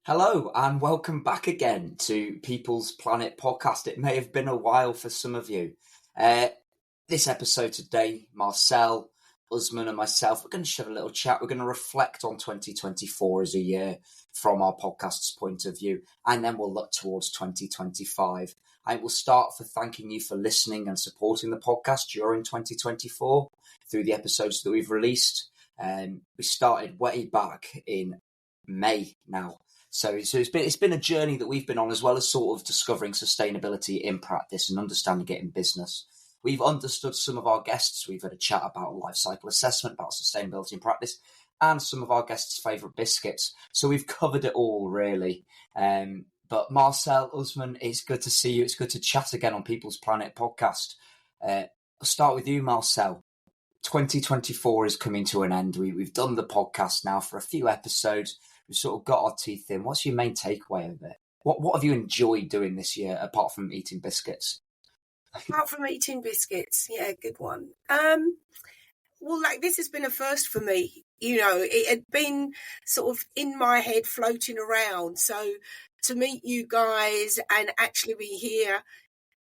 Hello and welcome back again to People's Planet podcast. It may have been a while for some of you. This episode today, Marcel, Usman and myself, we're going to share a little chat. We're going to reflect on 2024 as a year from our podcast's point of view, and then we'll look towards 2025. I will start for thanking you for listening and supporting the podcast during 2024 through the episodes that we've released. We started way back in May now. So it's been a journey that we've been on, as well as sort of discovering sustainability in practice and understanding it in business. We've understood some of our guests. We've had a chat about life cycle assessment, about sustainability in practice, and some of our guests' favourite biscuits. So we've covered it all, really. But Marcel, Usman, it's good to see you. It's good to chat again on People's Planet podcast. I'll start with you, Marcel. 2024 is coming to an end. We've done the podcast now for a few episodes. We've sort of got our teeth in. What's your main takeaway of it? What have you enjoyed doing this year, apart from eating biscuits? Apart from eating biscuits, yeah, good one. Well, this has been a first for me. You know, it had been sort of in my head floating around. So to meet you guys and actually be here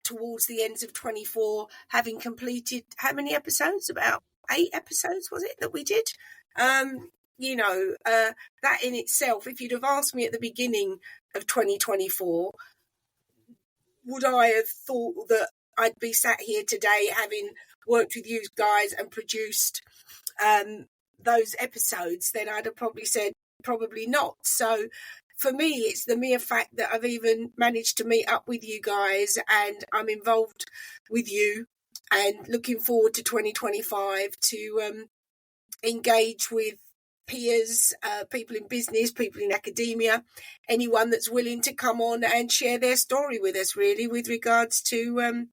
towards the ends of 24, having completed how many episodes? About 8 episodes, was it, that we did? That in itself, if you'd have asked me at the beginning of 2024, would I have thought that I'd be sat here today having worked with you guys and produced those episodes, then I'd have probably said probably not. So for me, it's the mere fact that I've even managed to meet up with you guys and I'm involved with you and looking forward to 2025 to engage with peers, people in business, people in academia, anyone that's willing to come on and share their story with us, really, with regards to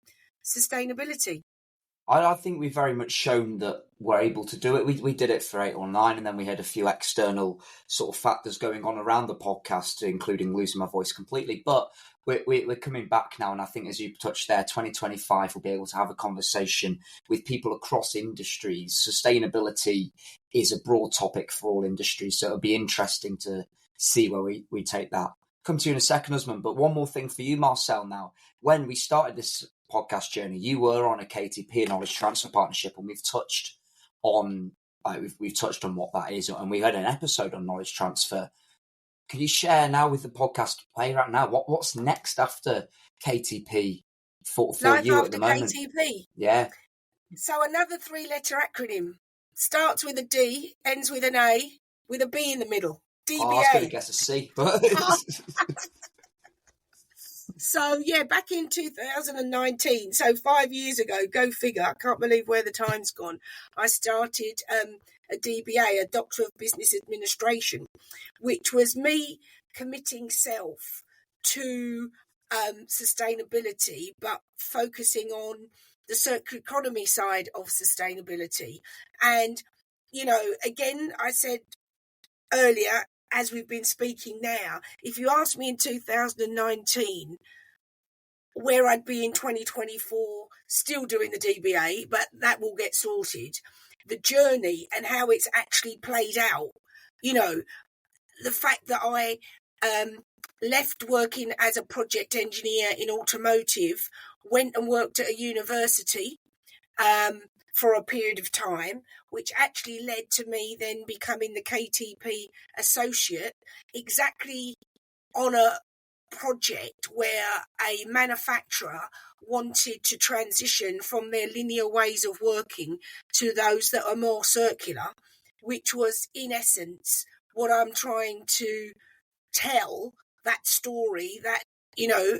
sustainability. I think we've very much shown that we're able to do it. We did it for 8 or 9, and then we had a few external sort of factors going on around the podcast, including losing my voice completely. But we're coming back now, and I think, as you touched there, 2025 we'll be able to have a conversation with people across industries. Sustainability is a broad topic for all industries, so it'll be interesting to see where we take that. Come to you in a second, Usman, but one more thing for you, Marcel, now. When we started this podcast journey, you were on a KTP, a knowledge transfer partnership, and we've touched on what that is, and we had an episode on knowledge transfer. Can you share now with the podcast where you're at now? What's next after KTP for you at the moment? KTP. Yeah. So another 3-letter acronym. Starts with a D, ends with an A, with a B in the middle. DBA. I was going to guess a C. But So, yeah, back in 2019, so 5 years ago, go figure, I can't believe where the time's gone, I started a DBA, a Doctor of Business Administration, which was me committing self to sustainability, but focusing on the circular economy side of sustainability. And, you know, again, I said earlier, as we've been speaking now, if you asked me in 2019 where I'd be in 2024, still doing the DBA, but that will get sorted, the journey and how it's actually played out, you know, the fact that I left working as a project engineer in automotive, went and worked at a university for a period of time, which actually led to me then becoming the KTP associate, exactly on a project where a manufacturer wanted to transition from their linear ways of working to those that are more circular, which was in essence what I'm trying to tell, that story, that, you know,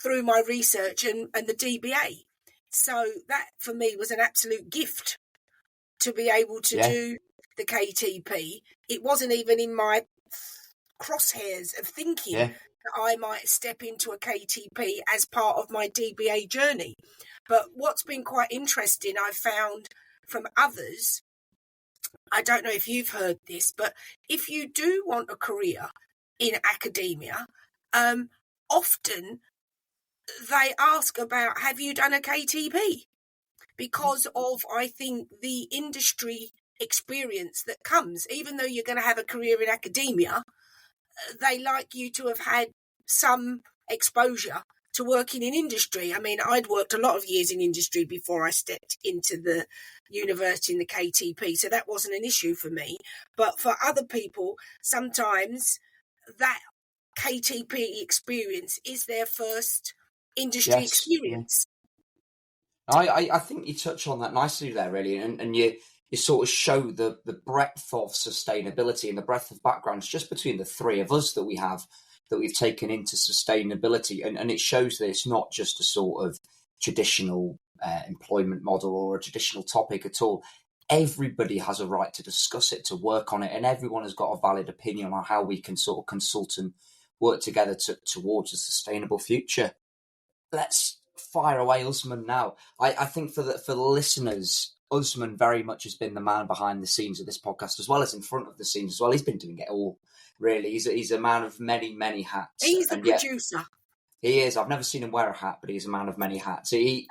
through my research and the DBA. So that for me was an absolute gift to be able to do the KTP. It wasn't even in my crosshairs of thinking that I might step into a KTP as part of my DBA journey. But what's been quite interesting, I've found from others, I don't know if you've heard this, but if you do want a career in academia, often they ask about, have you done a KTP? Because of, I think, the industry experience that comes, even though you're going to have a career in academia, they like you to have had some exposure to working in industry. I mean, I'd worked a lot of years in industry before I stepped into the university in the KTP, so that wasn't an issue for me. But for other people, sometimes that KTP experience is their first industry Yes. experience. I think you touch on that nicely there, really, and you sort of show the breadth of sustainability and the breadth of backgrounds just between the three of us that we've taken into sustainability, and it shows that it's not just a sort of traditional employment model or a traditional topic at all. Everybody has a right to discuss it, to work on it, and everyone has got a valid opinion on how we can sort of consult and work together towards a sustainable future. Let's fire away Usman now. I think for the listeners, Usman very much has been the man behind the scenes of this podcast, as well as in front of the scenes as well. He's been doing it all, really. He's a man of many hats. He's the producer. He is. I've never seen him wear a hat, but he's a man of many hats. He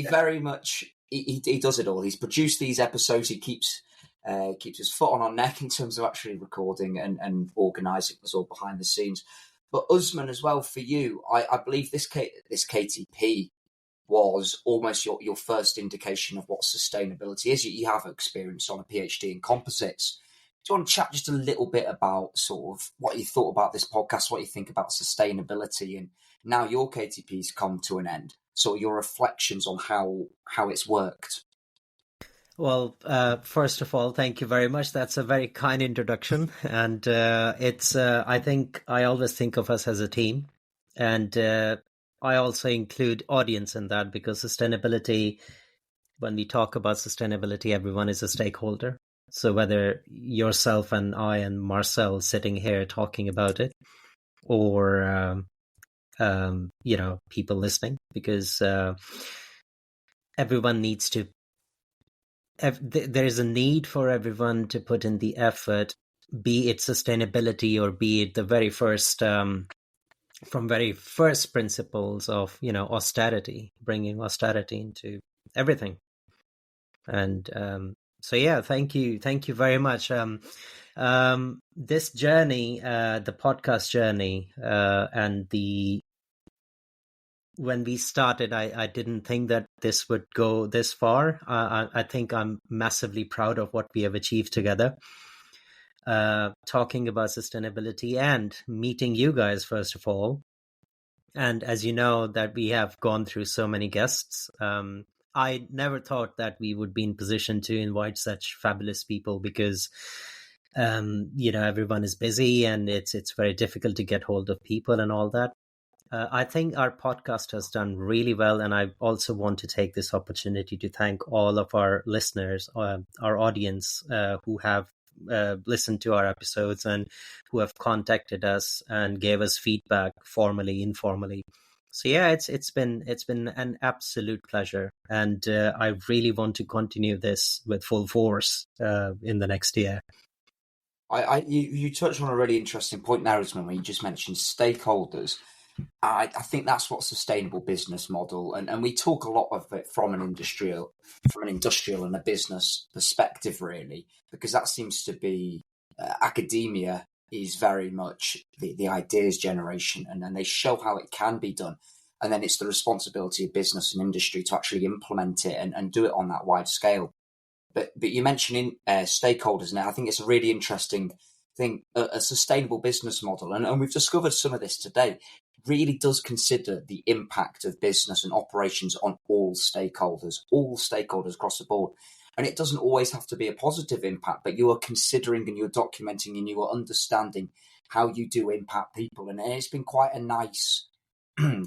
very much he does it all. He's produced these episodes. He keeps his foot on our neck in terms of actually recording and organising us all behind the scenes. But Usman, as well, for you, I believe this KTP was almost your first indication of what sustainability is. You have experience on a PhD in composites. Do you want to chat just a little bit about sort of what you thought about this podcast, what you think about sustainability, and now your KTP's come to an end, so your reflections on how it's worked? Well, first of all, thank you very much. That's a very kind introduction. And it's, I think I always think of us as a team. And I also include audience in that, because sustainability, when we talk about sustainability, everyone is a stakeholder. So whether yourself and I and Marcel sitting here talking about it, or, people listening, because everyone needs to, there's a need for everyone to put in the effort, be it sustainability or be it the very first, from very first principles of, austerity, bringing austerity into everything. And so, yeah, thank you very much. This journey, the podcast journey, and when we started, I didn't think that this would go this far. I think I'm massively proud of what we have achieved together. Talking about sustainability and meeting you guys, first of all. And as you know, that we have gone through so many guests. I never thought that we would be in position to invite such fabulous people, because everyone is busy and it's very difficult to get hold of people and all that. I think our podcast has done really well, and I also want to take this opportunity to thank all of our listeners, our audience, who have listened to our episodes and who have contacted us and gave us feedback, formally, informally. So yeah, it's been an absolute pleasure, and I really want to continue this with full force in the next year. You touched on a really interesting point there, Usman, when you just mentioned stakeholders. I think that's what sustainable business model, and we talk a lot of it from an industrial and a business perspective, really, because that seems to be academia is very much the ideas generation, and then they show how it can be done, and then it's the responsibility of business and industry to actually implement it and do it on that wide scale. But you mentioned stakeholders, and I think it's a really interesting thing. A sustainable business model, and we've discovered some of this today, really does consider the impact of business and operations on all stakeholders across the board. And it doesn't always have to be a positive impact, but you are considering and you're documenting and you are understanding how you do impact people. And it's been quite a nice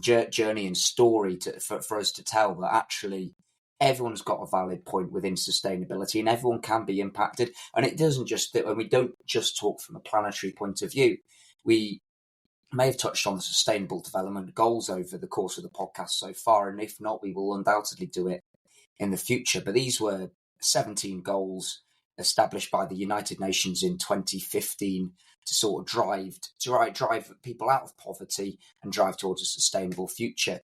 journey and story for us to tell, that actually everyone's got a valid point within sustainability and everyone can be impacted. And it doesn't just, and we don't just talk from a planetary point of view. We may have touched on the sustainable development goals over the course of the podcast so far, and if not, we will undoubtedly do it in the future. But these were 17 goals established by the United Nations in 2015 to sort of drive people out of poverty and drive towards a sustainable future.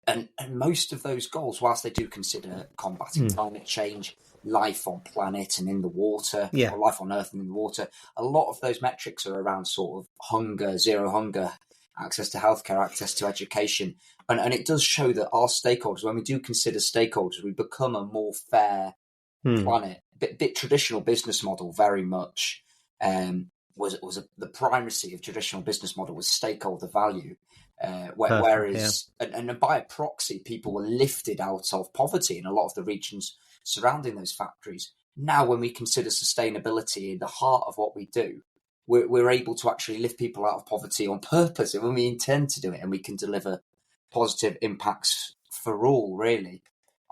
And most of those goals, whilst they do consider combating climate change, life on planet and in the water, Yeah. or life on Earth and in the water, a lot of those metrics are around sort of hunger, zero hunger, access to healthcare, access to education. And it does show that our stakeholders, when we do consider stakeholders, we become a more fair planet. Bit traditional business model very much the primacy of traditional business model was stakeholder value. Whereas, and by a proxy, people were lifted out of poverty in a lot of the regions surrounding those factories. Now, when we consider sustainability in the heart of what we do, we're able to actually lift people out of poverty on purpose, and when we intend to do it, and we can deliver positive impacts for all, really.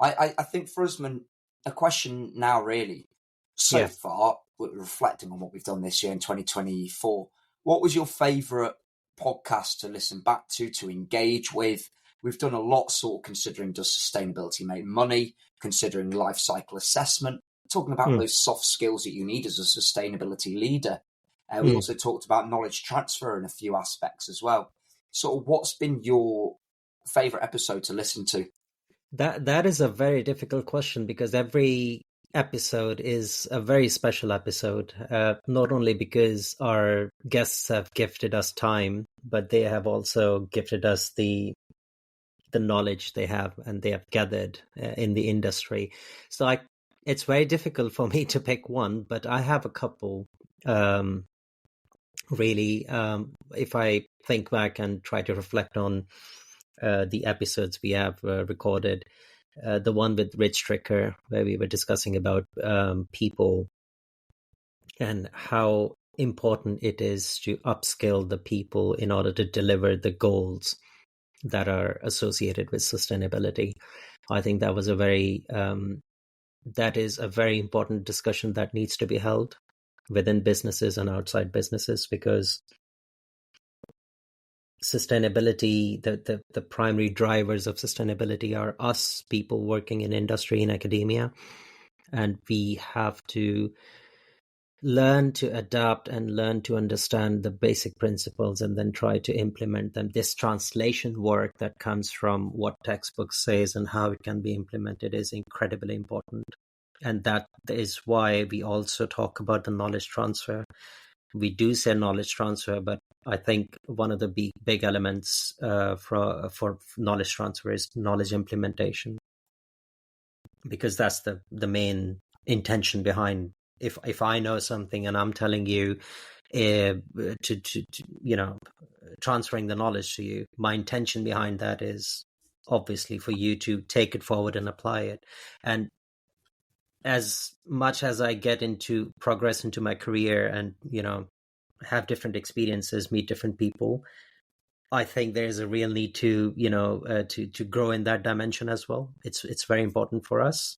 I think for Usman, a question now, really, so far, reflecting on what we've done this year in 2024, what was your favourite podcast to listen back to engage with? We've done a lot sort of considering, does sustainability make money, considering life cycle assessment, talking about those soft skills that you need as a sustainability leader. We also talked about knowledge transfer in a few aspects as well. So what's been your favourite episode to listen to? That is a very difficult question, because every episode is a very special episode, not only because our guests have gifted us time, but they have also gifted us the knowledge they have and they have gathered in the industry. So it's very difficult for me to pick one, but I have a couple. Really, if I think back and try to reflect on the episodes we have recorded, the one with Rich Tricker, where we were discussing about people and how important it is to upskill the people in order to deliver the goals that are associated with sustainability. I think that was that is a very important discussion that needs to be held within businesses and outside businesses, because sustainability, the primary drivers of sustainability are us, people working in industry and academia, and we have to learn to adapt and learn to understand the basic principles and then try to implement them. This translation work that comes from what textbooks says and how it can be implemented is incredibly important. And that is why we also talk about the knowledge transfer. We do say knowledge transfer, but I think one of the big elements for knowledge transfer is knowledge implementation, because that's the main intention behind. If I know something and I'm telling you to transferring the knowledge to you, my intention behind that is obviously for you to take it forward and apply it. And as much as I get into progress into my career and, have different experiences, meet different people, I think there's a real need to, to grow in that dimension as well. It's very important for us.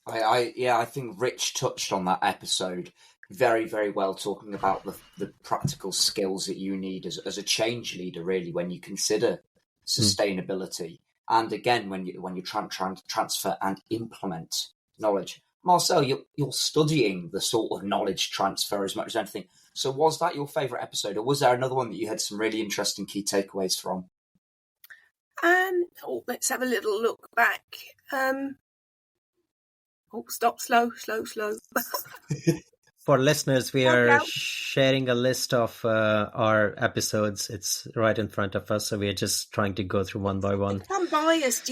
I think Rich touched on that episode very, very well, talking about the practical skills that you need as a change leader, really, when you consider sustainability. And again, when you transfer and implement knowledge. Marcel, you're studying the sort of knowledge transfer as much as anything. So was that your favourite episode, or was there another one that you had some really interesting key takeaways from? Let's have a little look back. Stop, slow. For listeners, we are sharing a list of our episodes. It's right in front of us, so we're just trying to go through one by one. I'm biased,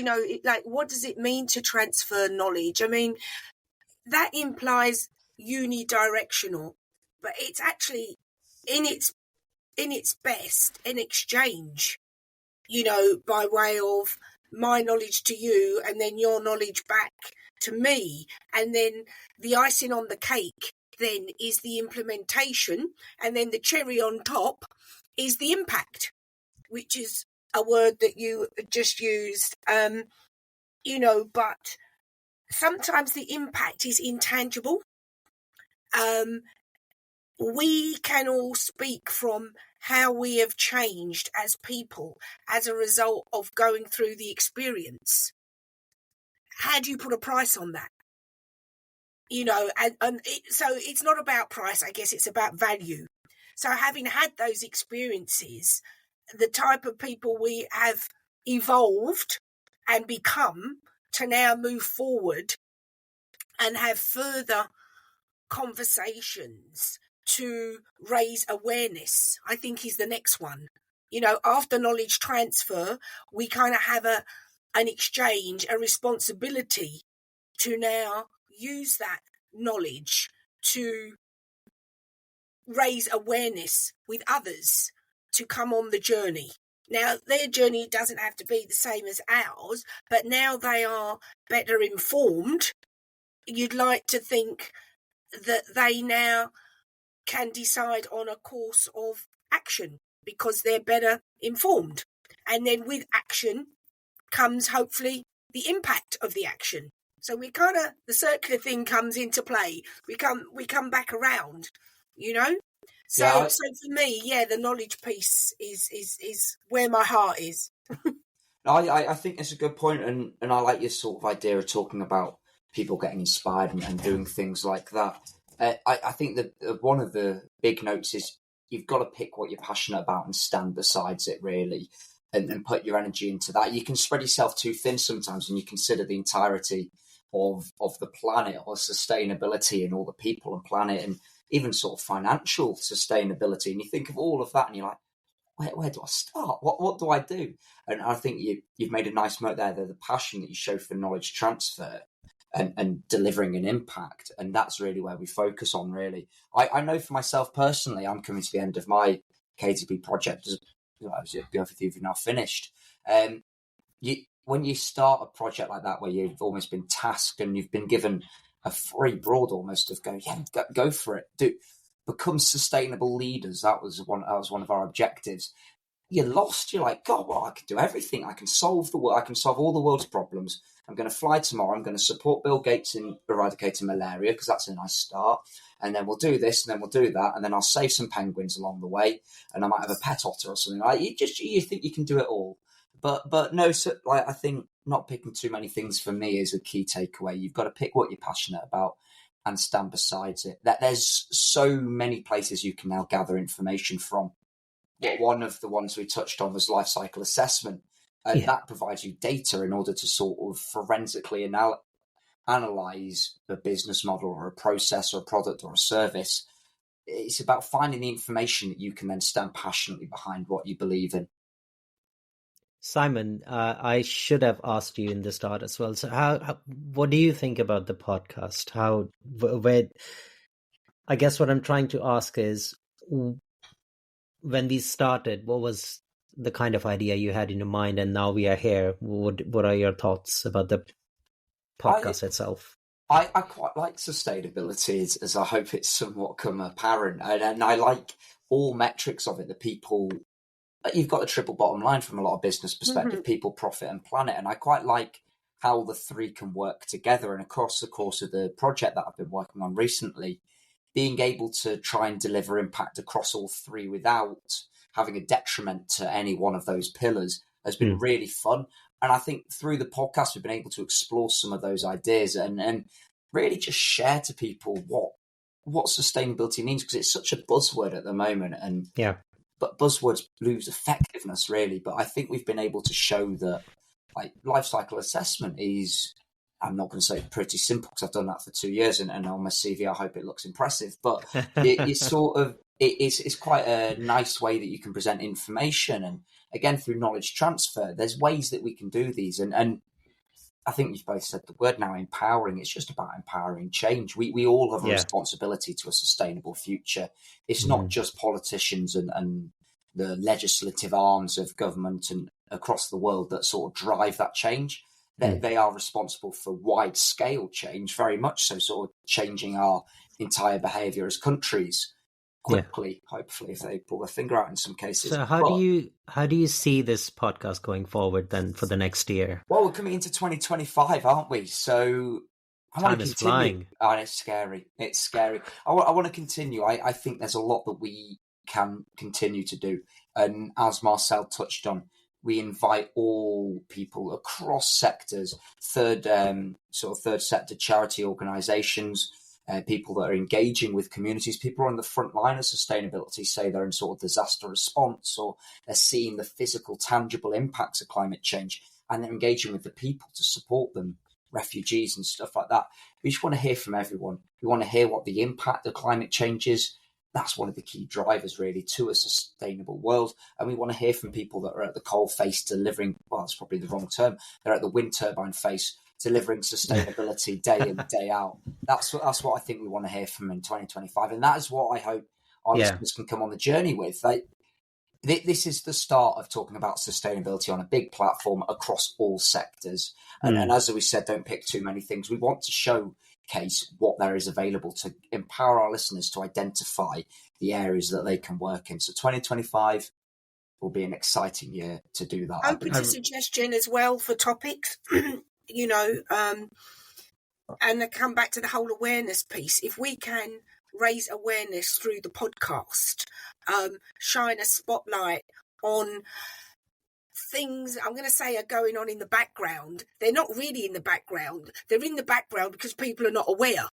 what does it mean to transfer knowledge? I mean, that implies unidirectional, but it's actually in its best an exchange, by way of my knowledge to you and then your knowledge back to me. And then the icing on the cake then is the implementation, and then the cherry on top is the impact, which is a word that you just used, but sometimes the impact is intangible. We can all speak from how we have changed as people as a result of going through the experience. How do you put a price on that? So it's not about price, I guess it's about value. So having had those experiences, the type of people we have evolved and become to now move forward and have further conversations to raise awareness, I think, is the next one. After knowledge transfer, we kind of have an exchange, a responsibility to now use that knowledge to raise awareness with others to come on the journey. Now, their journey doesn't have to be the same as ours, but now they are better informed. You'd like to think that they now can decide on a course of action because they're better informed. And then with action comes hopefully the impact of the action. So the circular thing comes into play. We come back around, So for me, the knowledge piece is where my heart is. I think it's a good point, and I like your sort of idea of talking about people getting inspired and doing things like that. I think that one of the big notes is you've got to pick what you're passionate about and stand besides it, really, and put your energy into that. You can spread yourself too thin sometimes when you consider the entirety of the planet or sustainability and all the people and planet and even sort of financial sustainability. And you think of all of that and you're like, where do I start? What do I do? And I think you've made a nice note there, the passion that you show for knowledge transfer and delivering an impact. And that's really where we focus on, really. I know for myself personally, I'm coming to the end of my KTP project, as both of you have now finished. When you start a project like that, where you've almost been tasked and you've been given a free broad almost of go for it, become sustainable leaders. That was one of our objectives. You're lost. You're like, God, well, I can do everything. I can solve all the world's problems. I'm going to fly tomorrow. I'm going to support Bill Gates in eradicating malaria because that's a nice start. And then we'll do this, and then we'll do that, and then I'll save some penguins along the way, and I might have a pet otter or something. Like you think you can do it all, but no. So, I think not picking too many things for me is a key takeaway. You've got to pick what you're passionate about and stand beside it. That there's so many places you can now gather information from. One of the ones we touched on was life cycle assessment, and that provides you data in order to sort of forensically analyze a business model or a process or a product or a service. It's about finding the information that you can then stand passionately behind what you believe in. Simon, I should have asked you in the start as well. So what do you think about the podcast? I guess what I'm trying to ask is, when we started, what was the kind of idea you had in your mind, and now we are here? What are your thoughts about the podcast itself? I quite like sustainability, as I hope it's somewhat come apparent, and I like all metrics of it. The people, you've got the triple bottom line from a lot of business perspective: people, profit, and planet. And I quite like how the three can work together. And across the course of the project that I've been working on recently, being able to try and deliver impact across all three without having a detriment to any one of those pillars has been really fun. And I think through the podcast, we've been able to explore some of those ideas and really just share to people what sustainability means, because it's such a buzzword at the moment. But buzzwords lose effectiveness, really. But I think we've been able to show that life cycle assessment is, I'm not going to say pretty simple because I've done that for 2 years and on my CV, I hope it looks impressive, but it's quite a nice way that you can present information. And again, through knowledge transfer, there's ways that we can do these. And I think you've both said the word now, empowering. It's just about empowering change. We all have a responsibility to a sustainable future. It's not just politicians and the legislative arms of government and across the world that sort of drive that change. They are responsible for wide scale change, very much so, sort of changing our entire behaviour as countries quickly, hopefully, if they pull their finger out in some cases. So how do you see this podcast going forward then for the next year? Well, we're coming into 2025, aren't we? So I want to continue. Flying. Oh, it's scary. It's scary. I want to continue. I think there's a lot that we can continue to do. And as Marcel touched on, we invite all people across sectors, third sector charity organisations, people that are engaging with communities, people on the front line of sustainability, say they're in sort of disaster response or they're seeing the physical, tangible impacts of climate change, and they're engaging with the people to support them refugees and stuff like that. We just want to hear from everyone. We want to hear what the impact of climate change is. That's one of the key drivers, really, to a sustainable world. And we want to hear from people that are at the coal face delivering, well, that's probably the wrong term. They're at the wind turbine face delivering sustainability day in, day out. That's what I think we want to hear from in 2025. And that is what I hope our listeners can come on the journey with. This is the start of talking about sustainability on a big platform across all sectors. And as we said, don't pick too many things. We want to showcase what there is available to empower our listeners to identify the areas that they can work in. So 2025 will be an exciting year to do that. Open to suggestion as well for topics, and I come back to the whole awareness piece. If we can raise awareness through the podcast, shine a spotlight on things I'm going to say are going on in the background. They're not really in the background. They're in the background because people are not aware,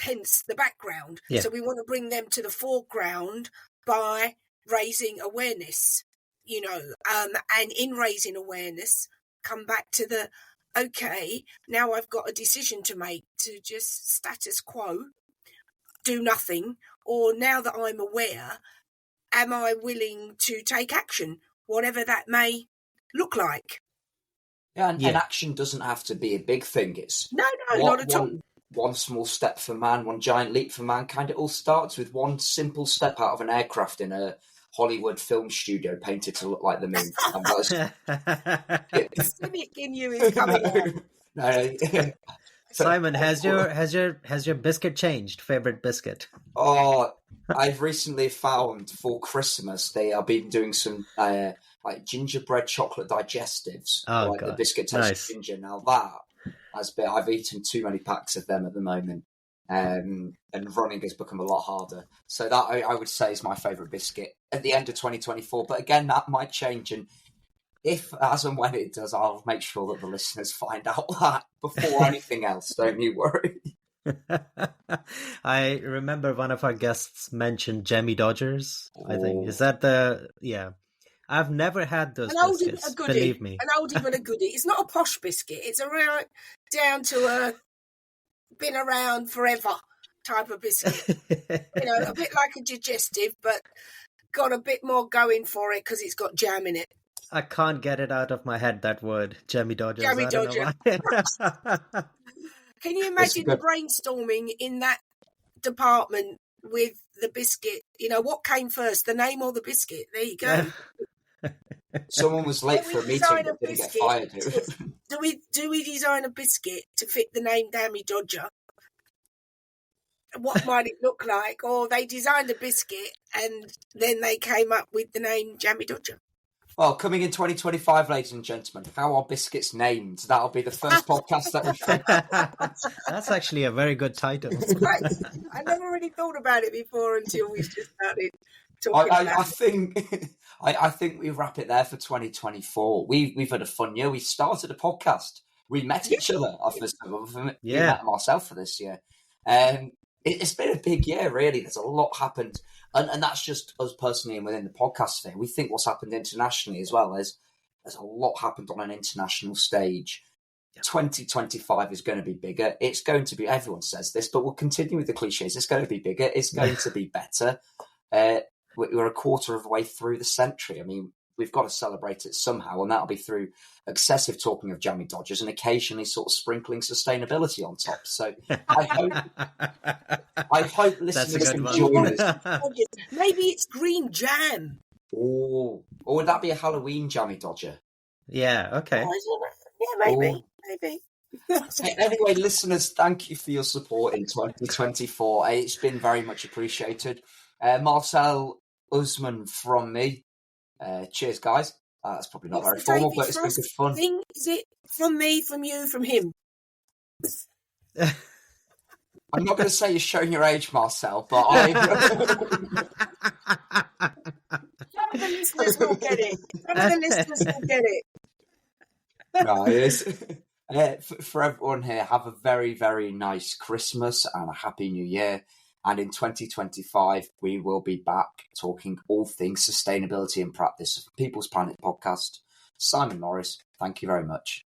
hence the background. Yeah. So we want to bring them to the foreground by raising awareness, and in raising awareness, come back to the, okay, now I've got a decision to make to just status quo, do nothing, or now that I'm aware, am I willing to take action, whatever that may look like? Yeah, and action doesn't have to be a big thing. It's not at all. One small step for man, one giant leap for mankind. It all starts with one simple step out of an aircraft in a Hollywood film studio painted to look like the moon. Cynic in you is coming out. No. Simon, has your biscuit changed? Favorite biscuit? Oh, I've recently found for Christmas they have been doing some like gingerbread chocolate digestives. Oh, like God. The biscuit tastes ginger. Now I've eaten too many packs of them at the moment, and running has become a lot harder. So that I would say is my favourite biscuit at the end of 2024. But again, that might change, and if, as and when it does, I'll make sure that the listeners find out that before anything else. Don't you worry. I remember one of our guests mentioned Jammy Dodgers. I think is that I've never had those biscuits. Believe me, an oldie but a goodie. It's not a posh biscuit. It's a real down to earth, been around forever type of biscuit. A bit like a digestive, but got a bit more going for it because it's got jam in it. I can't get it out of my head, that word, Jammy Dodgers. Jammy Dodger. Can you imagine the brainstorming in that department with the biscuit? What came first, the name or the biscuit? There you go. Someone was late for a meeting but didn't get fired. Do we design a biscuit to fit the name Jammy Dodger? What might it look like? Or they designed a biscuit and then they came up with the name Jammy Dodger. Well, coming in 2025, ladies and gentlemen, how are biscuits named? That'll be the first podcast that we That's actually a very good title. Right. I never really thought about it before until we just started talking about it. I think we wrap it there for 2024. We've had a fun year. We started a podcast. We met each other. We met myself for this year. It's been a big year, really. There's a lot happened. And that's just us personally and within the podcast sphere. We think what's happened internationally as well. There's a lot happened on an international stage. 2025 is going to be bigger. It's going to be, everyone says this, but we'll continue with the cliches. It's going to be bigger. It's going to be better. We're a quarter of the way through the century. I mean, we've got to celebrate it somehow, and that'll be through excessive talking of Jammy Dodgers and occasionally sort of sprinkling sustainability on top. So I hope listeners enjoy this. Maybe it's green jam. Or would that be a Halloween Jammy Dodger? Yeah, okay. Yeah, maybe. Anyway, listeners, thank you for your support in 2024. It's been very much appreciated. Marcel, Usman from me. Cheers, guys. That's probably not very formal, but it's been good fun. Is it from me, from you, from him? I'm not going to say you're showing your age, Marcel, but Some of the listeners will get it. Right. For everyone here, have a very, very nice Christmas and a happy New Year. And in 2025, we will be back talking all things sustainability and practice. People's Planet podcast. Simon Norris, thank you very much.